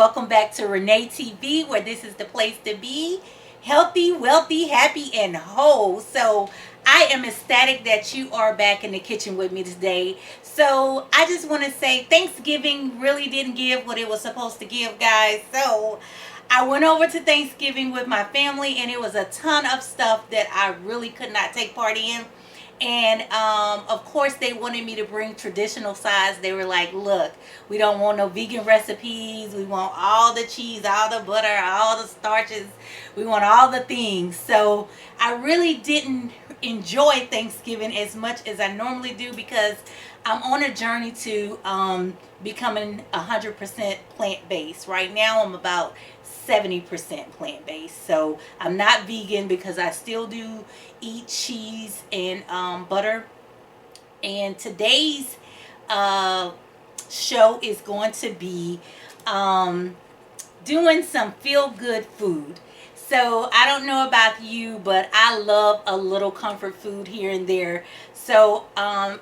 welcome back to ReneeTV, where this is the place to be. Healthy, wealthy, happy, and whole. So I am ecstatic that you are back in the kitchen with me today. So I just want to say Thanksgiving really didn't give what it was supposed to give, guys. So I went over to Thanksgiving with my family, and it was a ton of stuff that I really could not take part in. And of course they wanted me to bring traditional sides. They were like, look, we don't want no vegan recipes. We want all the cheese, all the butter, all the starches. We want all the things. So I really didn't enjoy Thanksgiving as much as I normally do, because I'm on a journey to becoming 100% plant-based. Right now I'm about 70% plant-based. So I'm not vegan because I still do eat cheese and butter. And today's show is going to be doing some feel-good food. So I don't know about you, but I love a little comfort food here and there. So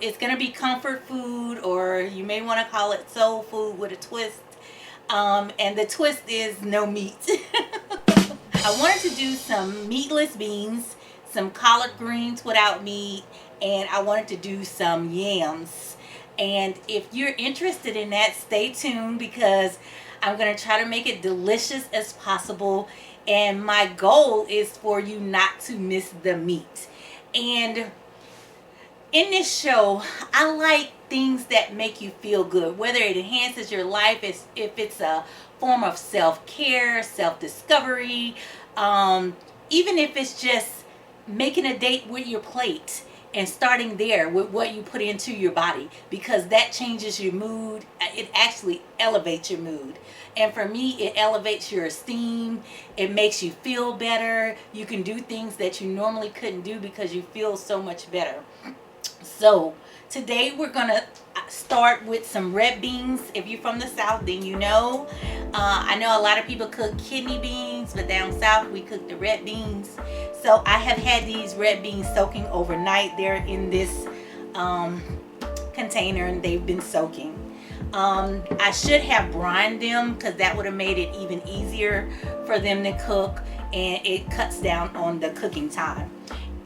it's going to be comfort food, or you may want to call it soul food with a twist. And the twist is no meat. I wanted to do some meatless beans, some collard greens without meat, and I wanted to do some yams. And if you're interested in that, stay tuned, because I'm going to try to make it delicious as possible. And my goal is for you not to miss the meat. And in this show, I like things that make you feel good, whether it enhances your life, if it's a form of self-care, self-discovery, even if it's just making a date with your plate and starting there with what you put into your body, because that changes your mood. It actually elevates your mood. And for me, it elevates your esteem. It makes you feel better. You can do things that you normally couldn't do because you feel so much better. So today we're gonna start with some red beans. If you're from the South, then you know. I know a lot of people cook kidney beans, but down south we cook the red beans. So I have had these red beans soaking overnight. They're in this container and they've been soaking. I should have brined them, because that would have made it even easier for them to cook, and it cuts down on the cooking time.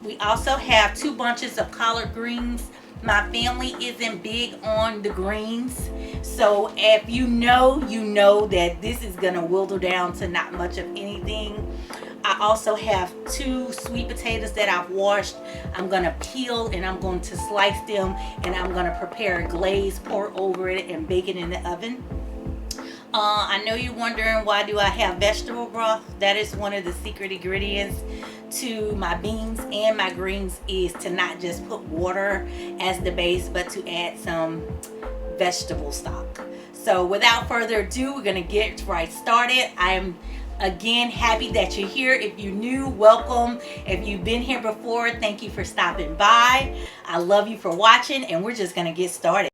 We also have 2 bunches of collard greens. My family isn't big on the greens, so if you know that this is gonna wilder down to not much of anything. I also have 2 sweet potatoes that I've washed. I'm gonna peel and I'm going to slice them, and I'm gonna prepare a glaze, pour over it, and bake it in the oven. I know you're wondering, why do I have vegetable broth? That is one of the secret ingredients to my beans and my greens, is to not just put water as the base, but to add some vegetable stock. So without further ado, we're gonna get right started. I'm again happy that you're here. If you're new, welcome. If you've been here before, thank you for stopping by. I love you for watching, and we're just gonna get started.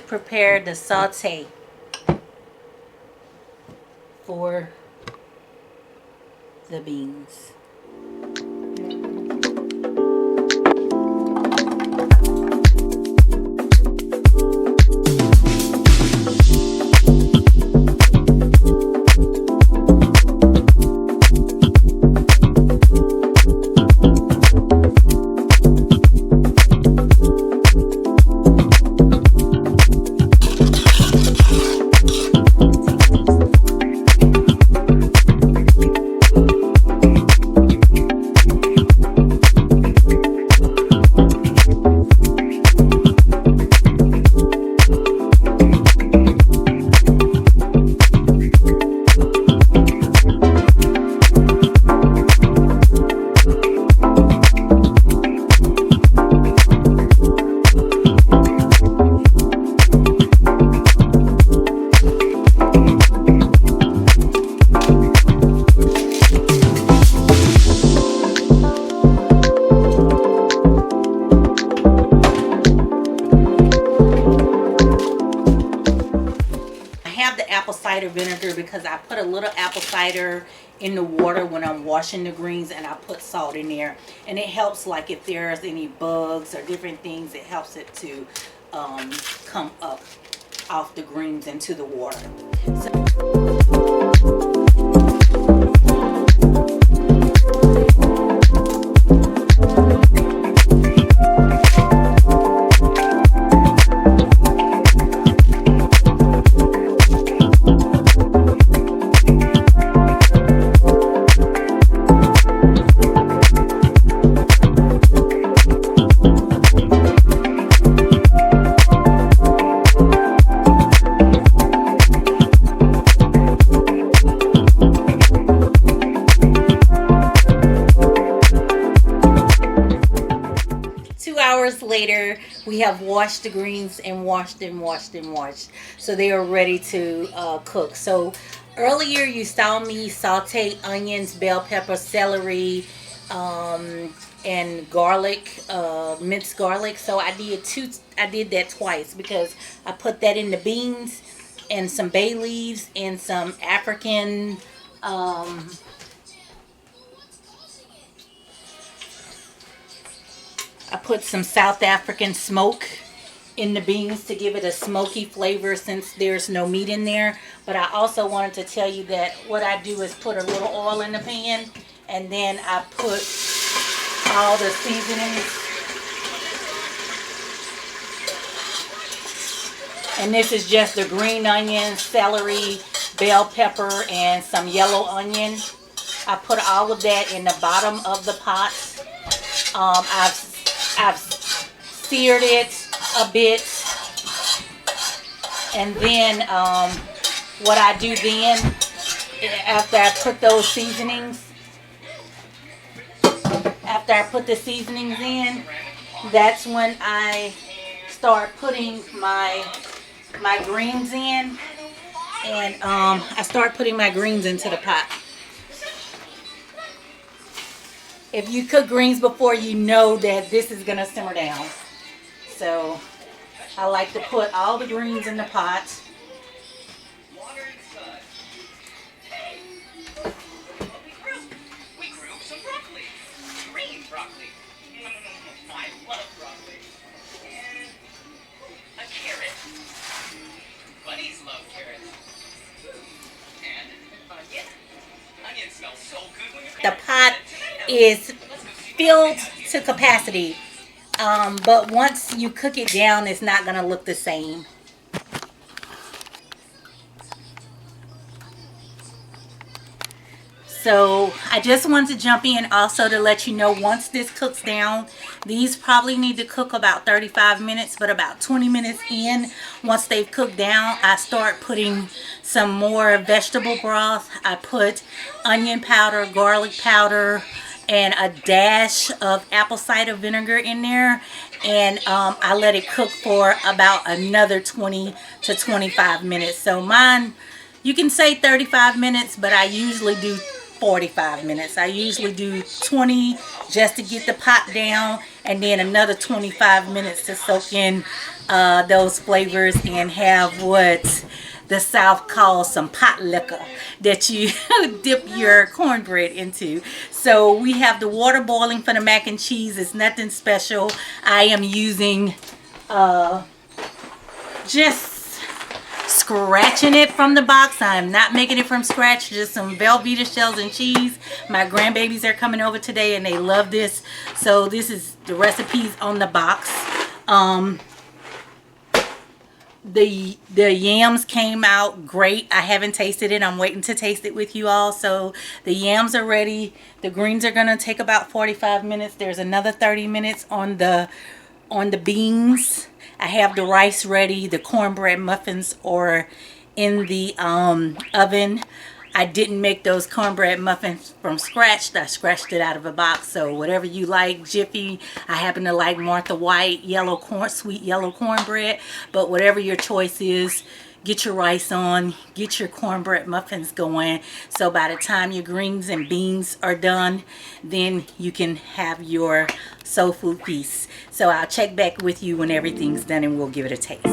prepare the saute for the beans. Apple cider vinegar because I put a little apple cider in the water when I'm washing the greens, and I put salt in there, and it helps, like if there's any bugs or different things, it helps it to come up off the greens into the water. So 2 hours later, we have washed the greens and washed and washed and washed, so they are ready to cook. So earlier you saw me saute onions, bell pepper, celery, and garlic, minced garlic. So I did that twice because I put that in the beans and some bay leaves and some African I put some South African smoke in the beans to give it a smoky flavor since there's no meat in there. But I also wanted to tell you that what I do is put a little oil in the pan, and then I put all the seasonings. And this is just the green onion, celery, bell pepper, and some yellow onion. I put all of that in the bottom of the pot. I've seared it a bit, and then what I do then, after I put those seasonings, after I put the seasonings in, that's when I start putting my greens in, and I start putting my greens into the pot. If you cook greens before, you know that this is going to simmer down. So I like to put all the greens in the pot. We grew some broccoli. Green broccoli. I love broccoli. And a carrot. Bunnies love carrots. And onion. Onion smells so good when you're The pot is filled to capacity, but once you cook it down, it's not going to look the same. So I just wanted to jump in also to let you know, once this cooks down, these probably need to cook about 35 minutes, but about 20 minutes in, once they've cooked down, I start putting some more vegetable broth. I put onion powder, garlic powder, and a dash of apple cider vinegar in there, and I let it cook for about another 20 to 25 minutes. So mine, you can say 35 minutes, but I usually do 45 minutes. I usually do 20 just to get the pot down, and then another 25 minutes to soak in those flavors and have what the South calls some pot liquor that you dip your cornbread into. So we have the water boiling for the mac and cheese. It's nothing special. I am using just scratching it from the box. I'm not making it from scratch, just some Velveeta shells and cheese. My grandbabies are coming over today and they love this. So this is the recipes on the box. The yams came out great. I haven't tasted it. I'm waiting to taste it with you all. So the yams are ready. The greens are going to take about 45 minutes. There's another 30 minutes on the beans. I have the rice ready. The cornbread muffins are in the oven. I didn't make those cornbread muffins from scratch. I scratched it out of a box. So whatever you like, Jiffy. I happen to like Martha White sweet yellow cornbread. But whatever your choice is, get your rice on, get your cornbread muffins going. So by the time your greens and beans are done, then you can have your soul food feast. So I'll check back with you when everything's done and we'll give it a taste.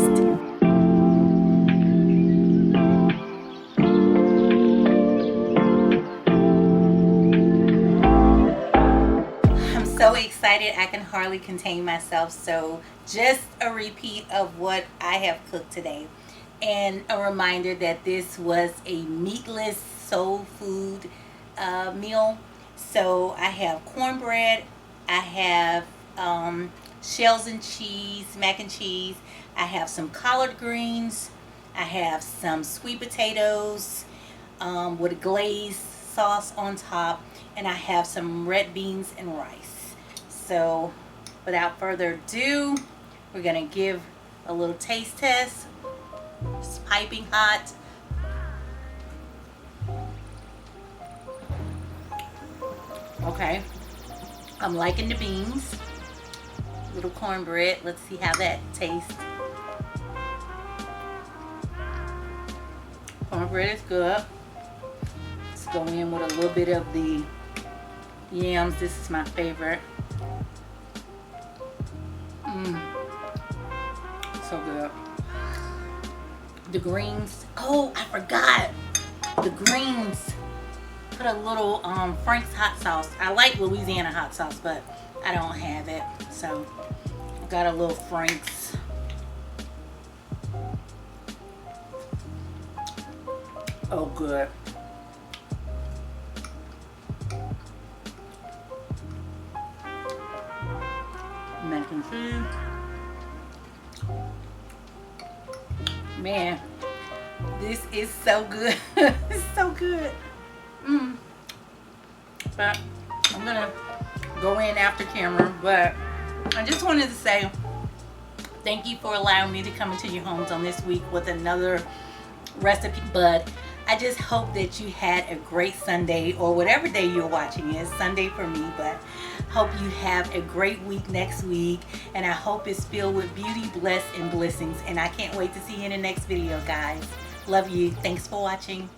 I'm so excited I can hardly contain myself. So just a repeat of what I have cooked today. And a reminder that this was a meatless soul food meal. So I have cornbread, I have shells and cheese, mac and cheese, I have some collard greens, I have some sweet potatoes with a glazed sauce on top, and I have some red beans and rice. So without further ado, we're gonna give a little taste test. It's piping hot. Okay, I'm liking the beans. Little cornbread. Let's see how that tastes. Cornbread is good. Let's go in with a little bit of the yams. This is my favorite. So good. The greens. Oh, I forgot. The greens. Put a little Frank's hot sauce. I like Louisiana hot sauce, but I don't have it. So I got a little Frank's. Oh, good. Mac and cheese. Man, this is so good. It's so good. But I'm gonna go in after camera, but I just wanted to say thank you for allowing me to come into your homes on this week with another recipe. But I just hope that you had a great Sunday, or whatever day you're watching. It's Sunday for me, but hope you have a great week next week, and I hope it's filled with beauty, bless, and blessings. And I can't wait to see you in the next video, guys. Love you. Thanks for watching.